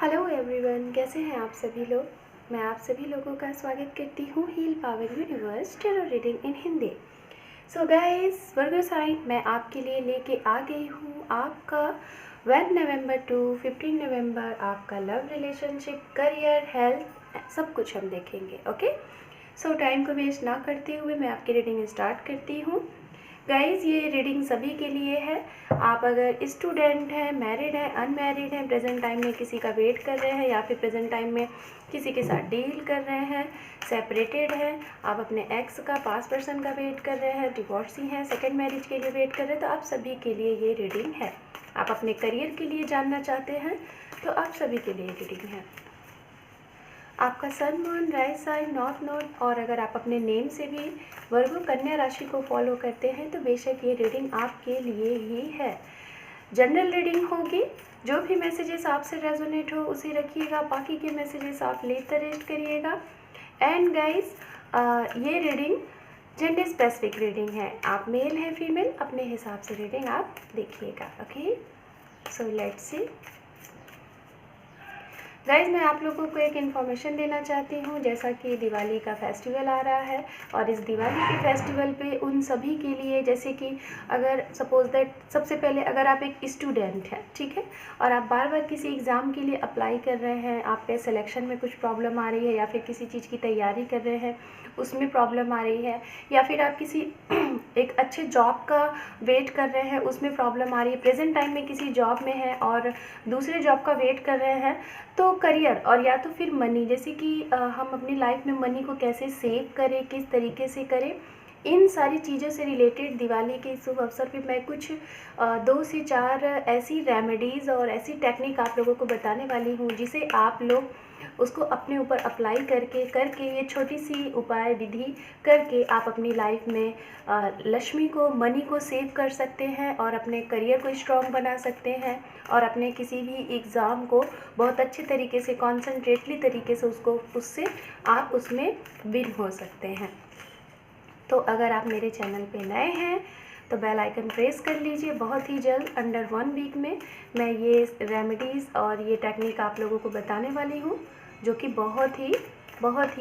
Hello everyone, कैसे हैं आप सभी लोग। मैं आप सभी लोगों का स्वागत करती हूँ heal power universe tarot reading in Hindi. So guys, Virgo sign मैं आपके लिए लेके आ गई हूँ आपका 1 नवंबर टू 15 नवंबर आपका लव, रिलेशनशिप, करियर, हेल्थ सब कुछ हम देखेंगे। ओके, सो टाइम को वेस्ट ना करते हुए मैं आपकी रीडिंग स्टार्ट करती हूँ। गाइज़, ये रीडिंग सभी के लिए है। आप अगर स्टूडेंट हैं, मैरिड हैं, अनमैरिड हैं, प्रेजेंट टाइम में किसी का वेट कर रहे हैं या फिर प्रेजेंट टाइम में किसी के साथ डील कर रहे हैं, सेपरेटेड हैं, आप अपने एक्स का, पास्ट पर्सन का वेट कर रहे हैं, डिवोर्सी हैं, सेकंड मैरिज के लिए वेट कर रहे हैं, तो आप सभी के लिए ये रीडिंग है। आप अपने करियर के लिए जानना चाहते हैं तो आप सभी के लिए रीडिंग है। आपका sun, moon, rise sign, north node और अगर आप अपने नेम से भी वर्गो कन्या राशि को फॉलो करते हैं तो बेशक ये रीडिंग आपके लिए ही है। जनरल रीडिंग होगी। जो भी मैसेजेस आपसे रेजोनेट हो उसे रखिएगा, बाकी के मैसेजेस आप लेकर रेस्ट करिएगा। एंड गाइस, ये रीडिंग जेंडर स्पेसिफिक रीडिंग है। आप मेल है फीमेल, अपने हिसाब से रीडिंग आप देखिएगा। Okay, so let's C. Guys, मैं आप लोगों को एक इन्फॉर्मेशन देना चाहती हूँ। जैसा कि दिवाली का फेस्टिवल आ रहा है और इस दिवाली के फेस्टिवल पे उन सभी के लिए, जैसे कि अगर सपोज दैट सबसे पहले अगर आप एक स्टूडेंट हैं, ठीक है, और आप बार बार किसी एग्ज़ाम के लिए अप्लाई कर रहे हैं, आपके सिलेक्शन में कुछ प्रॉब्लम आ रही है या फिर किसी चीज़ की तैयारी कर रहे हैं उसमें प्रॉब्लम आ रही है, या फिर आप किसी एक अच्छे जॉब का वेट कर रहे हैं उसमें प्रॉब्लम आ रही है, प्रेजेंट टाइम में किसी जॉब में है और दूसरे जॉब का वेट कर रहे हैं, तो करियर और या तो फिर मनी, जैसे कि हम अपनी लाइफ में मनी को कैसे सेव करें, किस तरीके से करें, इन सारी चीज़ों से रिलेटेड दिवाली के शुभ अवसर पे मैं कुछ 2 से 4 ऐसी रेमेडीज़ और ऐसी टेक्निक आप लोगों को बताने वाली हूँ जिसे आप लोग उसको अपने ऊपर अप्लाई करके ये छोटी सी उपाय विधि करके आप अपनी लाइफ में लक्ष्मी को, मनी को सेव कर सकते हैं और अपने करियर को स्ट्रॉन्ग बना सकते हैं और अपने किसी भी एग्ज़ाम को बहुत अच्छे तरीके से, कॉन्सनट्रेटली तरीके से उससे आप उसमें विन हो सकते हैं। तो अगर आप मेरे चैनल पे नए हैं तो बेल आइकन प्रेस कर लीजिए। बहुत ही जल्द अंडर 1 वीक में मैं ये रेमेडीज़ और ये टेक्निक आप लोगों को बताने वाली हूँ जो कि बहुत ही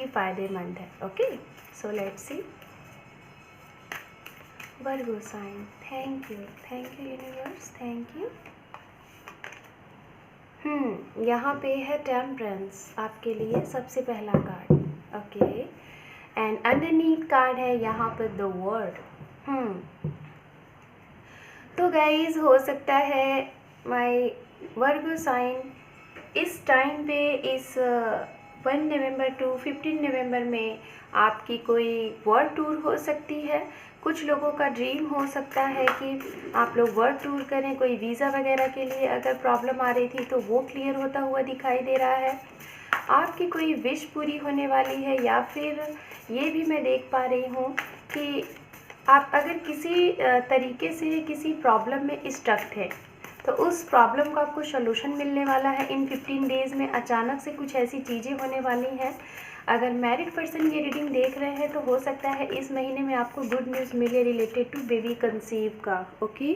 फ़ायदेमंद है। Okay, so let's see. Virgo sign, thank you universe, thank you. यहाँ पे है टेम्परेंस आपके लिए सबसे पहला card. Okay, and underneath card है यहाँ पर द वर्ड। तो गाइज, हो सकता है माय वर्गो साइन इस टाइम पे इस 1 नवंबर टू 15 नवंबर में आपकी कोई वर्ल्ड टूर हो सकती है। कुछ लोगों का ड्रीम हो सकता है कि आप लोग वर्ल्ड टूर करें। कोई वीज़ा वगैरह के लिए अगर प्रॉब्लम आ रही थी तो वो क्लियर होता हुआ दिखाई दे रहा है। आपकी कोई विश पूरी होने वाली है, या फिर ये भी मैं देख पा रही हूँ कि आप अगर किसी तरीके से किसी प्रॉब्लम में स्टक थे तो उस प्रॉब्लम का आपको सलूशन मिलने वाला है इन 15 डेज़ में। अचानक से कुछ ऐसी चीज़ें होने वाली हैं। अगर मैरिड पर्सन ये रीडिंग देख रहे हैं तो हो सकता है इस महीने में आपको गुड न्यूज़ मिले रिलेटेड टू बेबी कंसीव का। ओके,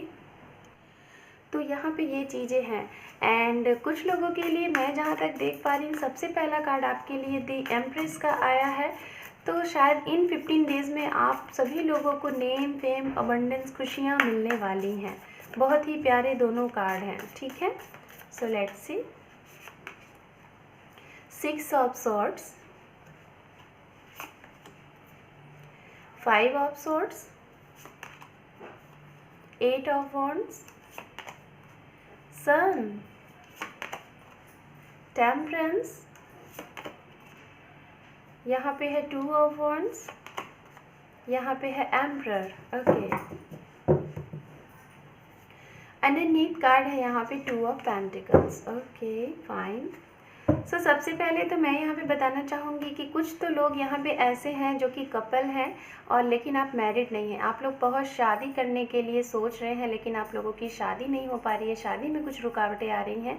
तो यहाँ पे ये चीज़ें हैं। एंड कुछ लोगों के लिए मैं जहाँ तक देख पा रही हूँ सबसे पहला कार्ड आपके लिए दी एम्प्रेस का आया है। तो शायद इन 15 डेज़ में आप सभी लोगों को नेम, फेम, अबंडेंस, खुशियाँ मिलने वाली हैं। बहुत ही प्यारे दोनों कार्ड हैं, ठीक है। So let's see. 6 of swords, 5 of swords, 8 of wands, sun, temperance, यहाँ पे है 2 ऑफ वॉन्ड्स, यहाँ पे है एम्परर। ओके, अंडरनीथ कार्ड है यहाँ पे 2 of pentacles. Okay, fine. So सबसे पहले तो मैं यहाँ पे बताना चाहूँगी कि कुछ तो लोग यहाँ पे ऐसे हैं जो कि कपल हैं और लेकिन आप मैरिड नहीं हैं। आप लोग बहुत शादी करने के लिए सोच रहे हैं लेकिन आप लोगों की शादी नहीं हो पा रही है, शादी में कुछ रुकावटें आ रही हैं।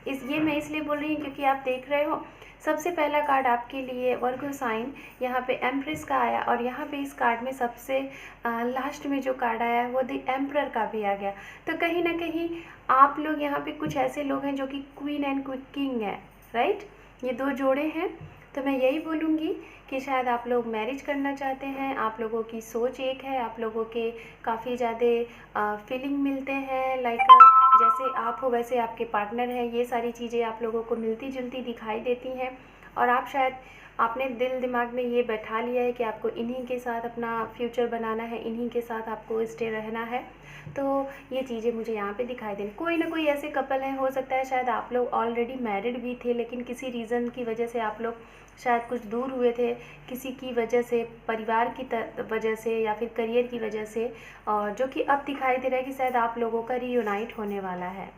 ये मैं इसलिए बोल रही हूँ क्योंकि आप देख रहे हो सबसे पहला कार्ड आपके लिए वर्गो साइन यहाँ पे एम्प्रेस का आया और यहाँ पे इस कार्ड में सबसे लास्ट में जो कार्ड आया है वो द एम्परर का भी आ गया। तो कहीं ना कहीं आप लोग यहाँ पे कुछ ऐसे लोग हैं जो कि क्वीन एंड किंग है, राइट। ये 2 जोड़े हैं। तो मैं यही बोलूँगी कि शायद आप लोग मैरिज करना चाहते हैं, आप लोगों की सोच एक है, आप लोगों के काफ़ी ज़्यादा फीलिंग मिलते हैं, लाइक जैसे आप हो वैसे आपके पार्टनर हैं, ये सारी चीज़ें आप लोगों को मिलती जुलती दिखाई देती हैं। और आप शायद आपने दिल दिमाग में ये बैठा लिया है कि आपको इन्हीं के साथ अपना फ्यूचर बनाना है, इन्हीं के साथ आपको स्टे रहना है। तो ये चीज़ें मुझे यहाँ पे दिखाई दे। कोई ना कोई ऐसे कपल हैं, हो सकता है शायद आप लोग ऑलरेडी मैरिड भी थे, लेकिन किसी रीज़न की वजह से आप लोग शायद कुछ दूर हुए थे, किसी की वजह से, परिवार की वजह से या फिर करियर की वजह से, और जो कि अब दिखाई दे रहा है कि शायद आप लोगों का रीयूनाइट होने वाला है।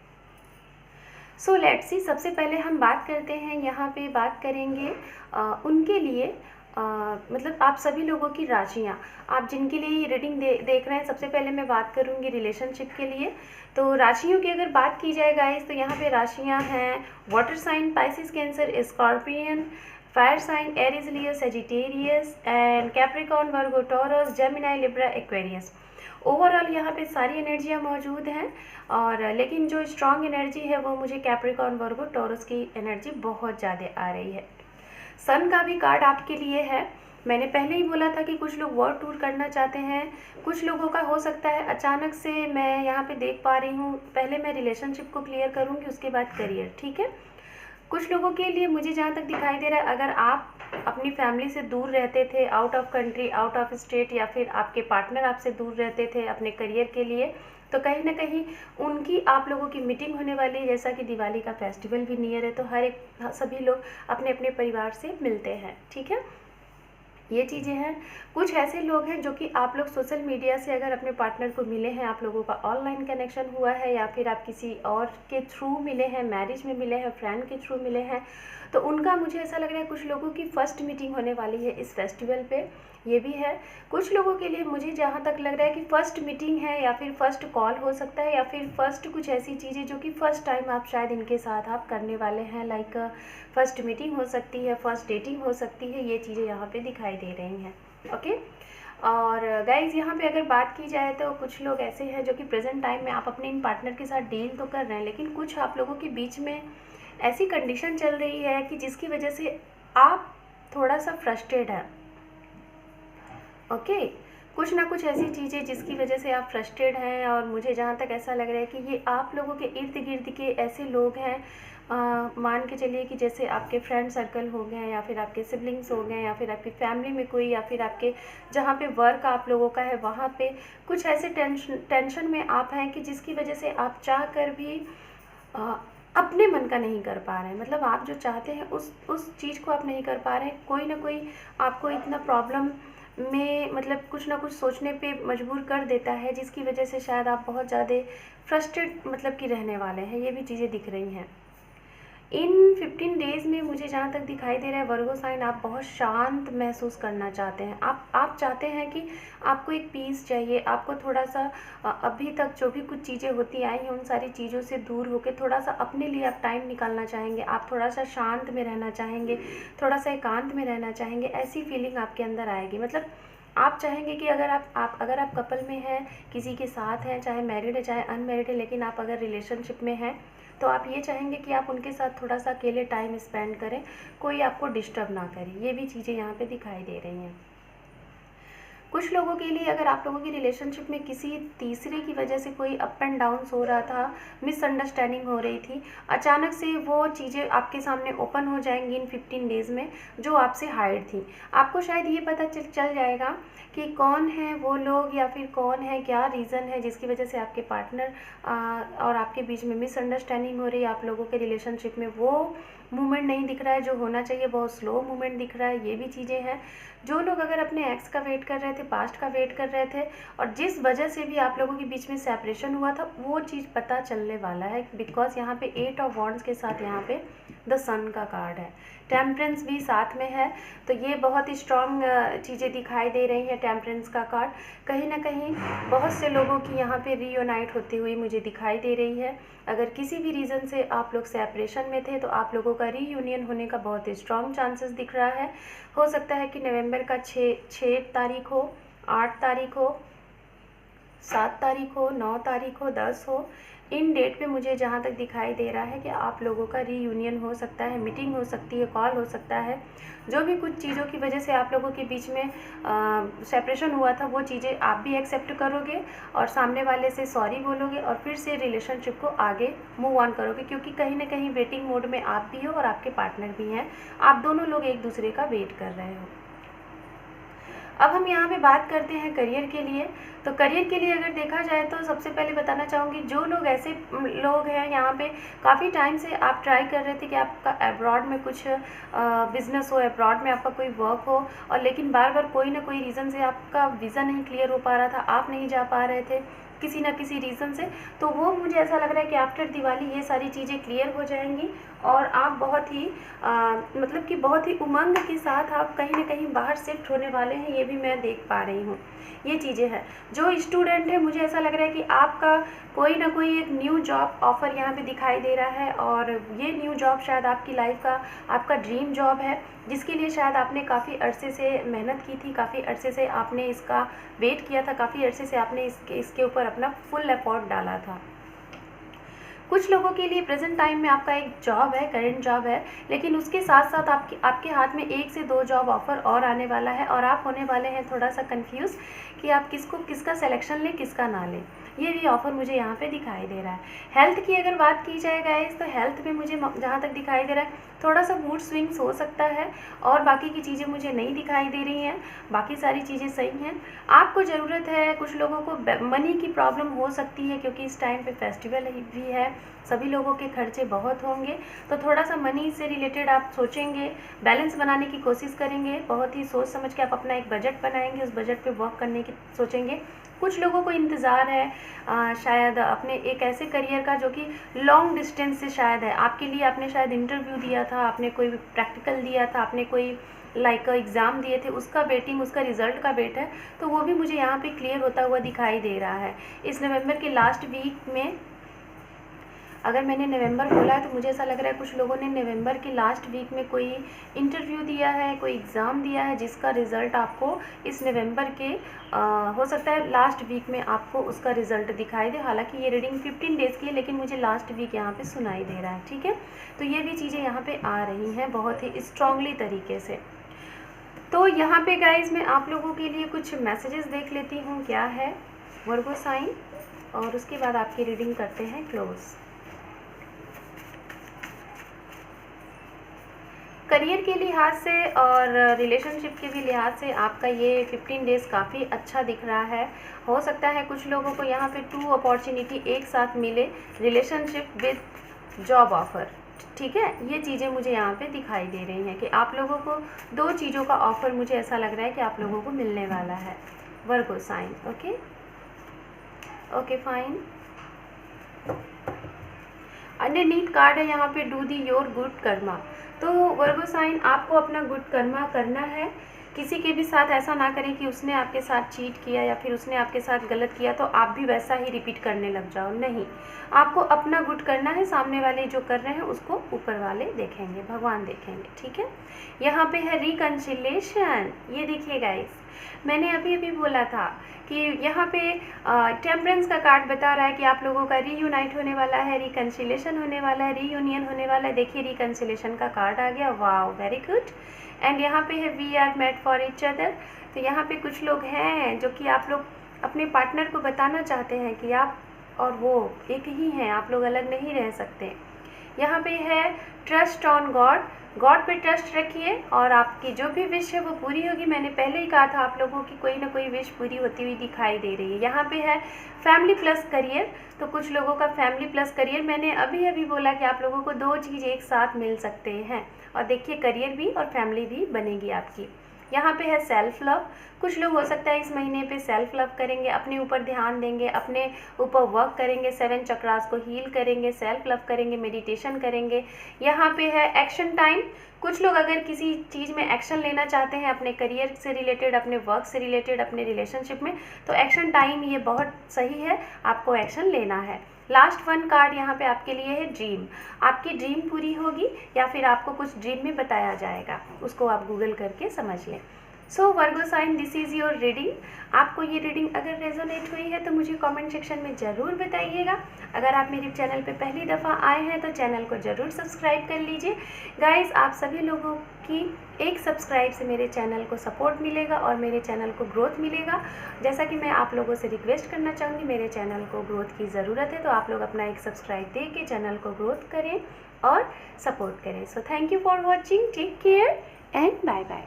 सो लेट्स सी, सबसे पहले हम बात करते हैं, यहाँ पे बात करेंगे उनके लिए मतलब आप सभी लोगों की राशियाँ, आप जिनके लिए ये रीडिंग देख रहे हैं। सबसे पहले मैं बात करूँगी रिलेशनशिप के लिए। तो राशियों की अगर बात की जाए गाइस, तो यहाँ पे राशियाँ हैं water sign, Pisces, cancer, scorpion, fire sign, Aries, Leo, Sagittarius and Capricorn, Virgo, Taurus, Gemini, Libra, Aquarius. Overall यहाँ पे सारी एनर्जियाँ मौजूद हैं, और लेकिन जो स्ट्रॉन्ग एनर्जी है वो मुझे कैप्रिकॉर्न, वर्गो, टॉरस की एनर्जी बहुत ज़्यादा आ रही है। सन का भी कार्ड आपके लिए है। मैंने पहले ही बोला था कि कुछ लोग वर्ल्ड टूर करना चाहते हैं, कुछ लोगों का हो सकता है अचानक से, मैं यहाँ पे देख पा रही हूँ। पहले मैं रिलेशनशिप को क्लियर करूँगी, उसके बाद करियर, ठीक है। कुछ लोगों के लिए मुझे जहाँ तक दिखाई दे रहा है, अगर आप अपनी फैमिली से दूर रहते थे, out of country, out of state, या फिर आपके पार्टनर आपसे दूर रहते थे अपने करियर के लिए, तो कहीं ना कहीं उनकी आप लोगों की मीटिंग होने वाली है। जैसा कि दिवाली का फेस्टिवल भी नियर है, तो सभी लोग अपने अपने परिवार से मिलते हैं, ठीक है। ये चीज़ें हैं। कुछ ऐसे लोग हैं जो कि आप लोग सोशल मीडिया से अगर अपने पार्टनर को मिले हैं, आप लोगों का ऑनलाइन कनेक्शन हुआ है, या फिर आप किसी और के थ्रू मिले हैं, मैरिज में मिले हैं, फ्रेंड के थ्रू मिले हैं, तो उनका मुझे ऐसा लग रहा है कुछ लोगों की फ़र्स्ट मीटिंग होने वाली है इस फेस्टिवल पे, ये भी है। कुछ लोगों के लिए मुझे जहाँ तक लग रहा है कि फ़र्स्ट मीटिंग है, या फिर फ़र्स्ट कॉल हो सकता है, या फिर फ़र्स्ट कुछ ऐसी चीज़ें जो कि फ़र्स्ट टाइम आप शायद इनके साथ आप करने वाले हैं, लाइक फ़र्स्ट मीटिंग हो सकती है, फ़र्स्ट डेटिंग हो सकती है। ये चीज़ें यहाँ पे दिखाई दे रही हैं, ओके। और गाइज़ यहाँ पे अगर बात की जाए तो कुछ लोग ऐसे हैं जो कि प्रेजेंट टाइम में आप अपने इन पार्टनर के साथ डील तो कर रहे हैं, लेकिन कुछ आप लोगों के बीच में ऐसी कंडीशन चल रही है कि जिसकी वजह से आप थोड़ा सा फ्रस्ट्रेट हैं, ओके। कुछ ना कुछ ऐसी चीज़ें जिसकी वजह से आप फ्रस्ट्रेट हैं, और मुझे जहाँ तक ऐसा लग रहा है कि ये आप लोगों के इर्द गिर्द के ऐसे लोग हैं, मान के चलिए कि जैसे आपके फ्रेंड सर्कल हो गए, या फिर आपके सिबलिंग्स हो गए, या फिर आपकी फैमिली में कोई, या फिर आपके जहाँ पे वर्क आप लोगों का है वहाँ पे कुछ ऐसे टेंशन में आप हैं कि जिसकी वजह से आप चाह कर भी अपने मन का नहीं कर पा रहे हैं। मतलब आप जो चाहते हैं उस चीज़ को आप नहीं कर पा रहे हैं। कोई ना कोई आपको इतना प्रॉब्लम में मतलब कुछ ना कुछ सोचने पे मजबूर कर देता है, जिसकी वजह से शायद आप बहुत ज़्यादा फ्रस्ट्रेट मतलब कि रहने वाले हैं। ये भी चीज़ें दिख रही हैं। इन 15 डेज़ में मुझे जहाँ तक दिखाई दे रहा है वर्गो साइन, आप बहुत शांत महसूस करना चाहते हैं। आप चाहते हैं कि आपको एक पीस चाहिए, आपको थोड़ा सा अभी तक जो भी कुछ चीज़ें होती आई हैं उन सारी चीज़ों से दूर होकर थोड़ा सा अपने लिए आप टाइम निकालना चाहेंगे। आप थोड़ा सा शांत में रहना चाहेंगे, थोड़ा सा एकांत में रहना चाहेंगे। ऐसी फीलिंग आपके अंदर आएगी। मतलब आप चाहेंगे कि अगर आप कपल में हैं, किसी के साथ हैं, चाहे मैरिड है चाहे अनमैरिड है, लेकिन आप अगर रिलेशनशिप में हैं तो आप ये चाहेंगे कि आप उनके साथ थोड़ा सा अकेले टाइम स्पेंड करें, कोई आपको डिस्टर्ब ना करे। ये भी चीज़ें यहाँ पे दिखाई दे रही हैं। कुछ लोगों के लिए अगर आप लोगों की रिलेशनशिप में किसी तीसरे की वजह से कोई अप एंड डाउन्स हो रहा था, मिसअंडरस्टैंडिंग हो रही थी, अचानक से वो चीज़ें आपके सामने ओपन हो जाएंगी इन 15 डेज़ में, जो आपसे हाइड थी। आपको शायद ये पता चल जाएगा कि कौन है वो लोग, या फिर कौन है, क्या रीज़न है जिसकी वजह से आपके पार्टनर और आपके बीच में मिसअंडरस्टैंडिंग हो रही है। आप लोगों के रिलेशनशिप में वो मूवमेंट नहीं दिख रहा है जो होना चाहिए, बहुत स्लो मूवमेंट दिख रहा है। ये भी चीज़ें हैं। जो लोग अगर अपने एक्स का वेट कर रहे थे, पास्ट का वेट कर रहे थे, और जिस वजह से भी आप लोगों के बीच में सेपरेशन हुआ था, वो चीज़ पता चलने वाला है। बिकॉज यहाँ पे 8 ऑफ वॉन्ड्स के साथ यहाँ पे द सन का कार्ड है, टेम्परेंस भी साथ में है। तो ये बहुत ही स्ट्रॉन्ग चीज़ें दिखाई दे रही है। टेम्परेंस का कार्ड कहीं ना कहीं बहुत से लोगों की यहाँ पे रीयूनाइट होती हुई मुझे दिखाई दे रही है। अगर किसी भी रीज़न से आप लोग सेपरेशन में थे तो आप लोगों का रीयूनियन होने का बहुत ही स्ट्रॉन्ग चांसेस दिख रहा है। हो सकता है कि नवंबर का 6 तारीख हो, 8 तारीख हो, 7 तारीख हो, 9 तारीख हो, 10 हो, इन डेट पे मुझे जहाँ तक दिखाई दे रहा है कि आप लोगों का रीयूनियन हो सकता है, मीटिंग हो सकती है, कॉल हो सकता है। जो भी कुछ चीज़ों की वजह से आप लोगों के बीच में सेपरेशन हुआ था, वो चीज़ें आप भी एक्सेप्ट करोगे और सामने वाले से सॉरी बोलोगे और फिर से रिलेशनशिप को आगे मूव ऑन करोगे, क्योंकि कहीं ना कहीं वेटिंग मोड में आप भी हो और आपके पार्टनर भी हैं। आप दोनों लोग एक दूसरे का वेट कर रहे हो। अब हम यहाँ पे बात करते हैं करियर के लिए। तो करियर के लिए अगर देखा जाए तो सबसे पहले बताना चाहूँगी, जो लोग ऐसे लोग हैं यहाँ पे काफ़ी टाइम से आप ट्राई कर रहे थे कि आपका अब्रॉड में कुछ बिजनेस हो, अब्रॉड में आपका कोई वर्क हो, और लेकिन बार बार कोई ना कोई रीज़न से आपका वीज़ा नहीं क्लियर हो पा रहा था, आप नहीं जा पा रहे थे किसी ना किसी रीज़न से, तो वो मुझे ऐसा लग रहा है कि आफ्टर दिवाली ये सारी चीज़ें क्लियर हो जाएंगी और आप बहुत ही मतलब कि बहुत ही उमंग के साथ आप कहीं ना कहीं बाहर शिफ्ट होने वाले हैं। ये भी मैं देख पा रही हूँ, ये चीज़ें हैं। जो स्टूडेंट है, मुझे ऐसा लग रहा है कि आपका कोई ना कोई एक न्यू जॉब ऑफ़र यहाँ पे दिखाई दे रहा है और ये न्यू जॉब शायद आपकी लाइफ का आपका ड्रीम जॉब है, जिसके लिए शायद आपने काफ़ी अरसे से मेहनत की थी, काफ़ी अरसे से आपने इसका वेट किया था, काफ़ी अरसे से आपने इसके ऊपर अपना फुल एफर्ट डाला था। कुछ लोगों के लिए प्रेजेंट टाइम में आपका एक जॉब है, करंट जॉब है, लेकिन उसके साथ साथ आपके हाथ में 1 से 2 जॉब ऑफ़र और आने वाला है और आप होने वाले हैं थोड़ा सा कंफ्यूज कि आप किसका सिलेक्शन लें, किसका ना लें। ये भी ऑफ़र मुझे यहाँ पे दिखाई दे रहा है। हेल्थ की अगर बात की जाए गाइस, तो हेल्थ में मुझे जहाँ तक दिखाई दे रहा है थोड़ा सा मूड स्विंग्स हो सकता है और बाकी की चीज़ें मुझे नहीं दिखाई दे रही हैं, बाकी सारी चीज़ें सही हैं। आपको ज़रूरत है, कुछ लोगों को मनी की प्रॉब्लम हो सकती है क्योंकि इस टाइम पे फेस्टिवल भी है, सभी लोगों के खर्चे बहुत होंगे, तो थोड़ा सा मनी से रिलेटेड आप सोचेंगे, बैलेंस बनाने की कोशिश करेंगे, बहुत ही सोच समझ के आप अपना एक बजट बनाएंगे, उस बजट पे वर्क करने की सोचेंगे। कुछ लोगों को इंतज़ार है शायद अपने एक ऐसे करियर का जो कि लॉन्ग डिस्टेंस से शायद है आपके लिए। आपने शायद इंटरव्यू दिया था, आपने कोई प्रैक्टिकल दिया था, आपने कोई एग्ज़ाम दिए थे, उसका वेटिंग, उसका रिज़ल्ट का वेट है, तो वो भी मुझे यहाँ पे क्लियर होता हुआ दिखाई दे रहा है। इस नवंबर के लास्ट वीक में, अगर मैंने नवंबर बोला है तो मुझे ऐसा लग रहा है कुछ लोगों ने नवंबर के लास्ट वीक में कोई इंटरव्यू दिया है, कोई एग्ज़ाम दिया है, जिसका रिज़ल्ट आपको इस नवंबर के हो सकता है लास्ट वीक में आपको उसका रिज़ल्ट दिखाई दे। हालांकि ये रीडिंग 15 डेज़ की है, लेकिन मुझे लास्ट वीक यहाँ पे सुनाई दे रहा है, ठीक है। तो ये भी चीज़ें यहाँ पे आ रही हैं बहुत ही स्ट्रांगली तरीके से। तो यहाँ पे गाइज मैं आप लोगों के लिए कुछ मैसेजेस देख लेती हूँ क्या है वर्गो साइन, और उसके बाद आपकी रीडिंग करते हैं क्लोज। करियर के लिहाज से और रिलेशनशिप के भी लिहाज से आपका ये 15 डेज़ काफ़ी अच्छा दिख रहा है। हो सकता है कुछ लोगों को यहाँ पे 2 अपॉर्चुनिटी एक साथ मिले, रिलेशनशिप विद जॉब ऑफ़र, ठीक है। ये चीज़ें मुझे यहाँ पे दिखाई दे रही हैं कि आप लोगों को 2 चीज़ों का ऑफ़र मुझे ऐसा लग रहा है कि आप लोगों को मिलने वाला है Virgo sign. Okay fine. Underneath card है यहाँ पे do the your good karma. तो वर्गो साइन, आपको अपना गुड कर्मा करना है। किसी के भी साथ ऐसा ना करें कि उसने आपके साथ चीट किया या फिर उसने आपके साथ गलत किया तो आप भी वैसा ही रिपीट करने लग जाओ, नहीं। आपको अपना गुड करना है, सामने वाले जो कर रहे हैं उसको ऊपर वाले देखेंगे, भगवान देखेंगे, ठीक है। यहाँ पे है रिकन्सिलेशन। ये देखिए गाइस, मैंने अभी बोला था कि यहाँ पे टेम्परेंस का कार्ड बता रहा है कि आप लोगों का रीयूनाइट होने वाला है, रिकन्सिलेशन होने वाला है, रीयूनियन होने वाला है। देखिए रिकन्सिलेशन का कार्ड आ गया, वाओ वेरी गुड। एंड यहाँ पे है we are made for each other. तो यहाँ पे कुछ लोग हैं जो कि आप लोग अपने पार्टनर को बताना चाहते हैं कि आप और वो एक ही हैं, आप लोग अलग नहीं रह सकते। यहाँ पे है ट्रस्ट ऑन गॉड, गॉड पे ट्रस्ट रखिए और आपकी जो भी विश है वो पूरी होगी। मैंने पहले ही कहा था आप लोगों की कोई ना कोई विश पूरी होती हुई दिखाई दे रही है। यहाँ पे है फैमिली प्लस करियर, तो कुछ लोगों का फैमिली प्लस करियर, मैंने अभी बोला कि आप लोगों को 2 चीज़ एक साथ मिल सकते हैं और देखिए करियर भी और फैमिली भी बनेगी आपकी। यहाँ पे है सेल्फ लव, कुछ लोग हो सकता है इस महीने पे सेल्फ लव करेंगे, अपने ऊपर ध्यान देंगे, अपने ऊपर वर्क करेंगे, 7 चक्रास को हील करेंगे, सेल्फ लव करेंगे, मेडिटेशन करेंगे। यहाँ पे है एक्शन टाइम, कुछ लोग अगर किसी चीज़ में एक्शन लेना चाहते हैं अपने करियर से रिलेटेड, अपने वर्क से रिलेटेड, अपने रिलेशनशिप में, तो एक्शन टाइम ये बहुत सही है, आपको एक्शन लेना है। लास्ट 1 कार्ड यहाँ पे आपके लिए है ड्रीम, आपकी ड्रीम पूरी होगी या फिर आपको कुछ ड्रीम में बताया जाएगा, उसको आप गूगल करके समझ लें। So Virgo sign, this is your reading. आपको ये रीडिंग अगर रेजोनेट हुई है तो मुझे कमेंट सेक्शन में ज़रूर बताइएगा। अगर आप मेरे चैनल पे पहली दफ़ा आए हैं तो चैनल को ज़रूर सब्सक्राइब कर लीजिए। गाइस, आप सभी लोगों की एक सब्सक्राइब से मेरे चैनल को सपोर्ट मिलेगा और मेरे चैनल को ग्रोथ मिलेगा। जैसा कि मैं आप लोगों से रिक्वेस्ट करना चाहूँगी, मेरे चैनल को ग्रोथ की ज़रूरत है, तो आप लोग अपना एक सब्सक्राइब दे के चैनल को ग्रोथ करें और सपोर्ट करें। So thank you for watching, take care and bye bye.